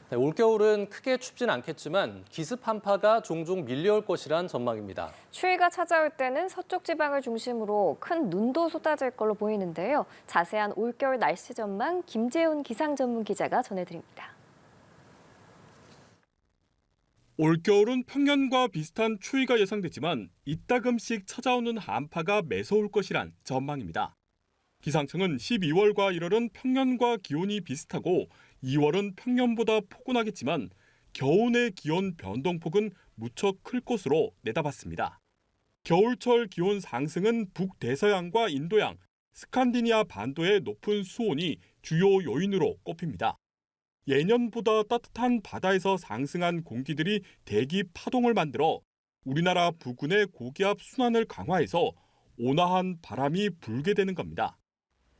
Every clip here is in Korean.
네, 올겨울은 크게 춥진 않겠지만 기습 한파가 종종 밀려올 것이란 전망입니다. 추위가 찾아올 때는 서쪽 지방을 중심으로 큰 눈도 쏟아질 걸로 보이는데요. 자세한 올겨울 날씨 전망 김재훈 기상 전문 기자가 전해드립니다. 올겨울은 평년과 비슷한 추위가 예상되지만 이따금씩 찾아오는 한파가 매서울 것이란 전망입니다. 기상청은 12월과 1월은 평년과 기온이 비슷하고 2월은 평년보다 포근하겠지만 겨우내 기온 변동폭은 무척 클 것으로 내다봤습니다. 겨울철 기온 상승은 북대서양과 인도양, 스칸디니아 반도의 높은 수온이 주요 요인으로 꼽힙니다. 예년보다 따뜻한 바다에서 상승한 공기들이 대기 파동을 만들어 우리나라 부근의 고기압 순환을 강화해서 온화한 바람이 불게 되는 겁니다.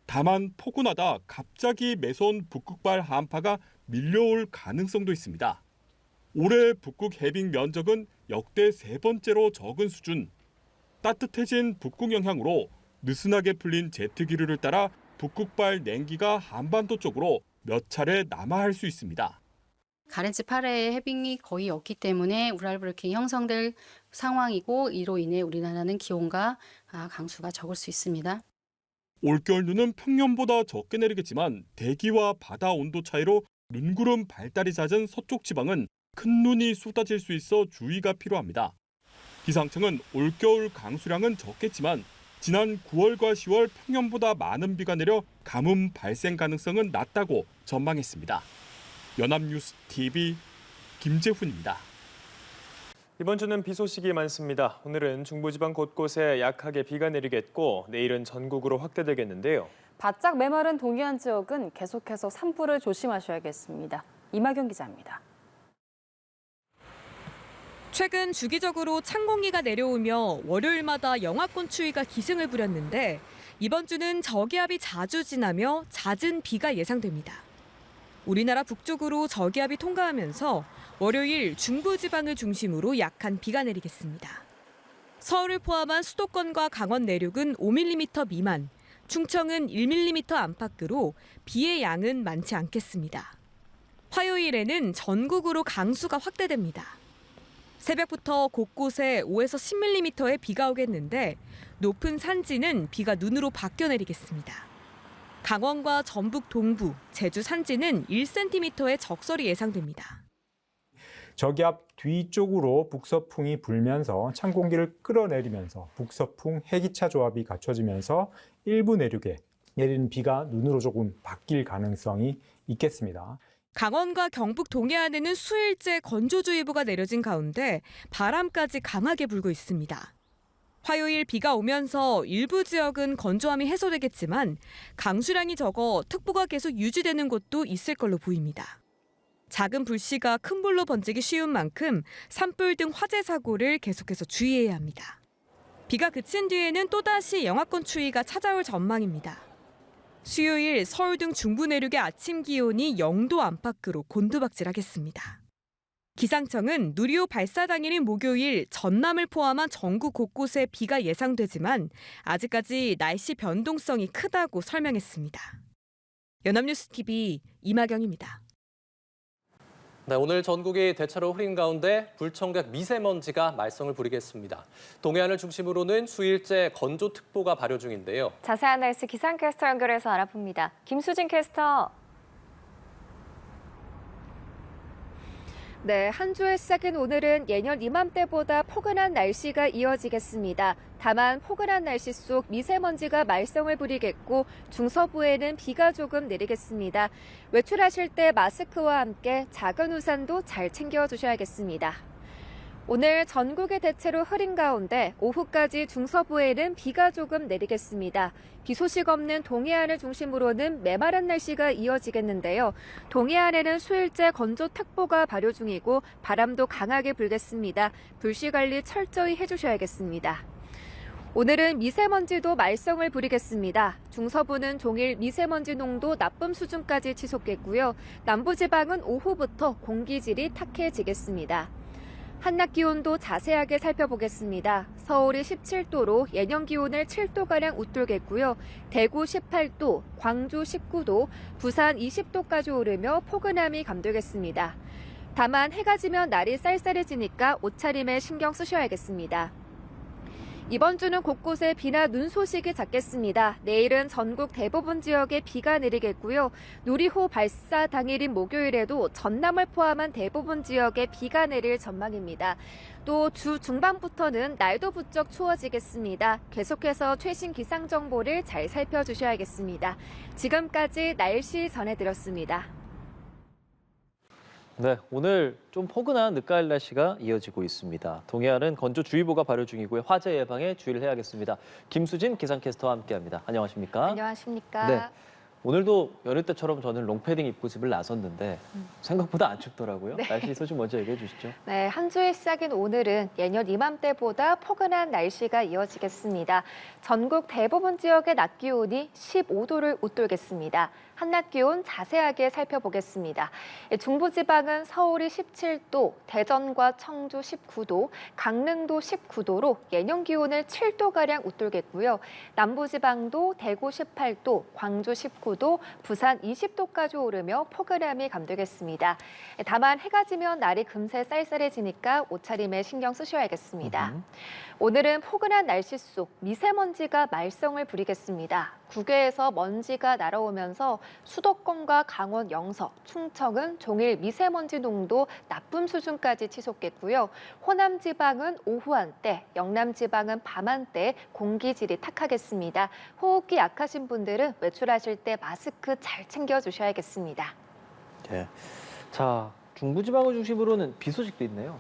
다만 포근하다 갑자기 매서운 북극발 한파가 밀려올 가능성도 있습니다. 올해 북극 해빙 면적은 역대 세 번째로 적은 수준. 따뜻해진 북극 영향으로 느슨하게 풀린 제트기류를 따라 북극발 냉기가 한반도 쪽으로 몇 차례 남하할 수 있습니다. 가렌츠 8해의 해빙이 거의 없기 때문에 우랄브르킹이 형성될 상황이고 이로 인해 우리나라는 기온과 강수가 적을 수 있습니다. 올겨울 눈은 평년보다 적게 내리겠지만 대기와 바다 온도 차이로 눈구름 발달이 잦은 서쪽 지방은 큰 눈이 쏟아질 수 있어 주의가 필요합니다. 기상청은 올겨울 강수량은 적겠지만 지난 9월과 10월 평년보다 많은 비가 내려 가뭄 발생 가능성은 낮다고 전망했습니다. 연합뉴스 TV 김재훈입니다. 이번 주는 비 소식이 많습니다. 오늘은 중부지방 곳곳에 약하게 비가 내리겠고 내일은 전국으로 확대되겠는데요. 바짝 메마른 동해안 지역은 계속해서 산불을 조심하셔야겠습니다. 이마경 기자입니다. 최근 주기적으로 찬 공기가 내려오며 월요일마다 영하권 추위가 기승을 부렸는데 이번 주는 저기압이 자주 지나며 잦은 비가 예상됩니다. 우리나라 북쪽으로 저기압이 통과하면서 월요일 중부지방을 중심으로 약한 비가 내리겠습니다. 서울을 포함한 수도권과 강원 내륙은 5mm 미만, 충청은 1mm 안팎으로 비의 양은 많지 않겠습니다. 화요일에는 전국으로 강수가 확대됩니다. 새벽부터 곳곳에 5에서 10mm의 비가 오겠는데 높은 산지는 비가 눈으로 바뀌어 내리겠습니다. 강원과 전북 동부, 제주 산지는 1cm의 적설이 예상됩니다. 저기압 뒤쪽으로 북서풍이 불면서 찬 공기를 끌어내리면서 북서풍 해기차 조합이 갖춰지면서 일부 내륙에 내리는 비가 눈으로 조금 바뀔 가능성이 있겠습니다. 강원과 경북 동해안에는 수일째 건조주의보가 내려진 가운데 바람까지 강하게 불고 있습니다. 화요일 비가 오면서 일부 지역은 건조함이 해소되겠지만 강수량이 적어 특보가 계속 유지되는 곳도 있을 걸로 보입니다. 작은 불씨가 큰 불로 번지기 쉬운 만큼 산불 등 화재 사고를 계속해서 주의해야 합니다. 비가 그친 뒤에는 또다시 영하권 추위가 찾아올 전망입니다. 수요일 서울 등 중부 내륙의 아침 기온이 0도 안팎으로 곤두박질하겠습니다. 기상청은 누리호 발사 당일인 목요일 전남을 포함한 전국 곳곳에 비가 예상되지만 아직까지 날씨 변동성이 크다고 설명했습니다. 연합뉴스 TV 이마경입니다. 네, 오늘 전국이 대체로 흐린 가운데 불청각 미세먼지가 말썽을 부리겠습니다. 동해안을 중심으로는 수일째 건조특보가 발효 중인데요. 자세한 날씨 기상캐스터 연결해서 알아봅니다. 김수진 캐스터. 네, 한 주의 시작인 오늘은 예년 이맘때보다 포근한 날씨가 이어지겠습니다. 다만 포근한 날씨 속 미세먼지가 말썽을 부리겠고 중서부에는 비가 조금 내리겠습니다. 외출하실 때 마스크와 함께 작은 우산도 잘 챙겨주셔야겠습니다. 오늘 전국이 대체로 흐린 가운데 오후까지 중서부에는 비가 조금 내리겠습니다. 비 소식 없는 동해안을 중심으로는 메마른 날씨가 이어지겠는데요. 동해안에는 수일째 건조특보가 발효 중이고 바람도 강하게 불겠습니다. 불씨 관리 철저히 해주셔야겠습니다. 오늘은 미세먼지도 말썽을 부리겠습니다. 중서부는 종일 미세먼지 농도 나쁨 수준까지 치솟겠고요. 남부지방은 오후부터 공기질이 탁해지겠습니다. 한낮 기온도 자세하게 살펴보겠습니다. 서울이 17도로 예년 기온을 7도가량 웃돌겠고요. 대구 18도, 광주 19도, 부산 20도까지 오르며 포근함이 감돌겠습니다. 다만 해가 지면 날이 쌀쌀해지니까 옷차림에 신경 쓰셔야겠습니다. 이번 주는 곳곳에 비나 눈 소식이 잦겠습니다. 내일은 전국 대부분 지역에 비가 내리겠고요. 누리호 발사 당일인 목요일에도 전남을 포함한 대부분 지역에 비가 내릴 전망입니다. 또 주 중반부터는 날도 부쩍 추워지겠습니다. 계속해서 최신 기상 정보를 잘 살펴주셔야겠습니다. 지금까지 날씨 전해드렸습니다. 네, 오늘 좀 포근한 늦가을 날씨가 이어지고 있습니다. 동해안은 건조주의보가 발효 중이고요. 화재 예방에 주의를 해야겠습니다. 김수진 기상캐스터와 함께합니다. 안녕하십니까? 안녕하십니까? 네. 오늘도 여느 때처럼 저는 롱패딩 입고 집을 나섰는데 생각보다 안 춥더라고요. 네. 날씨 소식 먼저 얘기해 주시죠. 네, 한 주의 시작인 오늘은 예년 이맘때보다 포근한 날씨가 이어지겠습니다. 전국 대부분 지역의 낮 기온이 15도를 웃돌겠습니다. 한낮 기온 자세하게 살펴보겠습니다. 중부지방은 서울이 17도, 대전과 청주 19도, 강릉도 19도로 예년 기온을 7도가량 웃돌겠고요. 남부지방도 대구 18도, 광주 19도, 부산 20도까지 오르며 포근함이 감돌겠습니다. 다만 해가 지면 날이 금세 쌀쌀해지니까 옷차림에 신경 쓰셔야겠습니다. 오늘은 포근한 날씨 속 미세먼지가 말썽을 부리겠습니다. 국외에서 먼지가 날아오면서 수도권과 강원 영서, 충청은 종일 미세먼지 농도 나쁨 수준까지 치솟겠고요. 호남 지방은 오후 한때, 영남 지방은 밤 한때 공기질이 탁하겠습니다. 호흡기 약하신 분들은 외출하실 때 마스크 잘 챙겨주셔야겠습니다. 네. 자, 중부지방을 중심으로는 비 소식도 있네요.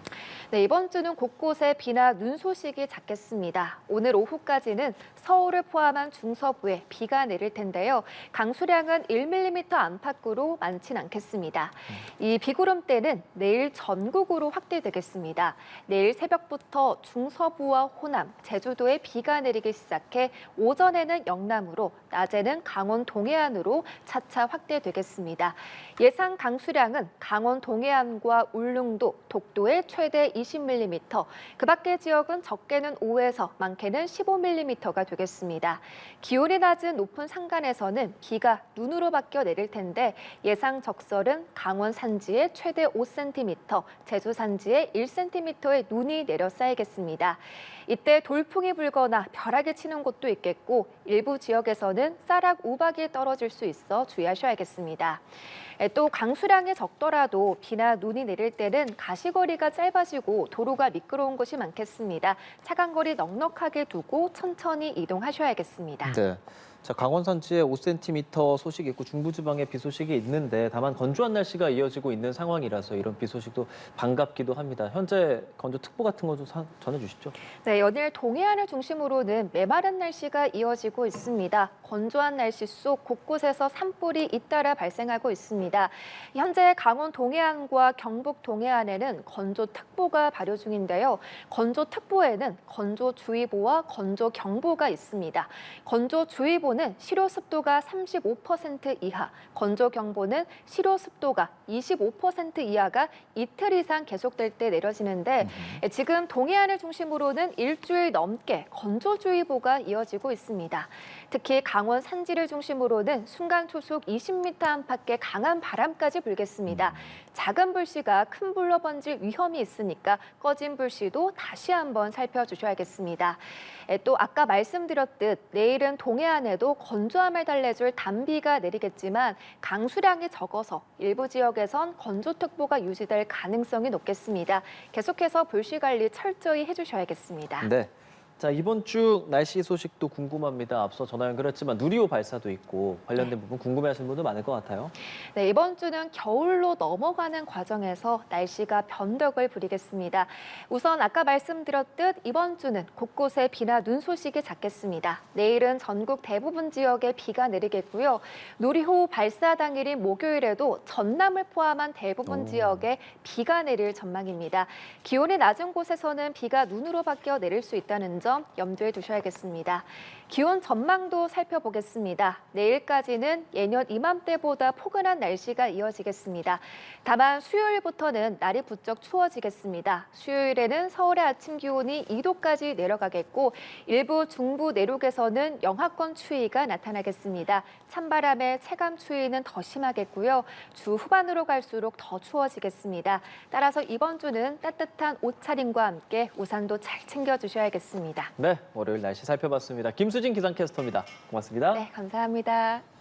네, 이번 주는 곳곳에 비나 눈 소식이 잦겠습니다. 오늘 오후까지는 서울을 포함한 중서부에 비가 내릴 텐데요. 강수량은 1mm 안팎으로 많진 않겠습니다. 이 비구름대는 내일 전국으로 확대되겠습니다. 내일 새벽부터 중서부와 호남, 제주도에 비가 내리기 시작해 오전에는 영남으로, 낮에는 강원 동해안으로 차차 확대되겠습니다. 예상 강수량은 강원 동해안과 울릉도, 독도에 최대 20mm, 그 밖의 지역은 적게는 5에서 많게는 15mm가 되겠습니다. 기온이 낮은 높은 산간에서는 비가 눈으로 바뀌어 내릴 텐데 예상 적설은 강원 산지에 최대 5cm, 제주 산지에 1cm의 눈이 내려 쌓이겠습니다. 이때 돌풍이 불거나 벼락이 치는 곳도 있겠고 일부 지역에서는 쌀락 우박이 떨어질 수 있어 주의하셔야겠습니다. 또 강수량이 적더라도 비나 눈이 내릴 때는 가시거리가 짧아지고 도로가 미끄러운 곳이 많겠습니다. 차간거리 넉넉하게 두고 천천히 이동하셔야겠습니다. 네. 자, 강원 산지에 5cm 소식이 있고 중부지방에 비 소식이 있는데 다만 건조한 날씨가 이어지고 있는 상황이라서 이런 비 소식도 반갑기도 합니다. 현재 건조특보 같은 거 좀 전해주시죠. 네, 연일 동해안을 중심으로는 메마른 날씨가 이어지고 있습니다. 건조한 날씨 속 곳곳에서 산불이 잇따라 발생하고 있습니다. 현재 강원 동해안과 경북 동해안에는 건조특보가 발효 중인데요. 건조특보에는 건조주의보와 건조경보가 있습니다. 건조주의보는 실효습도가 35% 이하, 건조경보는 실효습도가 25% 이하가 이틀 이상 계속될 때 내려지는데 지금 동해안을 중심으로는 일주일 넘게 건조주의보가 이어지고 있습니다. 특히 강원 산지를 중심으로는 순간 초속 20m 안팎의 강한 바람까지 불겠습니다. 작은 불씨가 큰 불로 번질 위험이 있으니까 꺼진 불씨도 다시 한번 살펴주셔야겠습니다. 또 아까 말씀드렸듯 내일은 동해안에도 건조함을 달래줄 단비가 내리겠지만 강수량이 적어서 일부 지역에선 건조특보가 유지될 가능성이 높겠습니다. 계속해서 불씨 관리 철저히 해주셔야겠습니다. 네. 자, 이번 주 날씨 소식도 궁금합니다. 앞서 전화 연결했지만 누리호 발사도 있고 관련된 부분 궁금해하시는 분도 많을 것 같아요. 네, 이번 주는 겨울로 넘어가는 과정에서 날씨가 변덕을 부리겠습니다. 우선 아까 말씀드렸듯 이번 주는 곳곳에 비나 눈 소식이 잦겠습니다. 내일은 전국 대부분 지역에 비가 내리겠고요. 누리호 발사 당일인 목요일에도 전남을 포함한 대부분 지역에 비가 내릴 전망입니다. 기온이 낮은 곳에서는 비가 눈으로 바뀌어 내릴 수 있다는 점, 점 염두에 두셔야겠습니다. 기온 전망도 살펴보겠습니다. 내일까지는 예년 이맘때보다 포근한 날씨가 이어지겠습니다. 다만 수요일부터는 날이 부쩍 추워지겠습니다. 수요일에는 서울의 아침 기온이 2도까지 내려가겠고 일부 중부 내륙에서는 영하권 추위가 나타나겠습니다. 찬바람에 체감 추위는 더 심하겠고요. 주 후반으로 갈수록 더 추워지겠습니다. 따라서 이번 주는 따뜻한 옷차림과 함께 우산도 잘 챙겨주셔야겠습니다. 네, 월요일 날씨 살펴봤습니다. 김수진 기상캐스터입니다. 고맙습니다. 네, 감사합니다.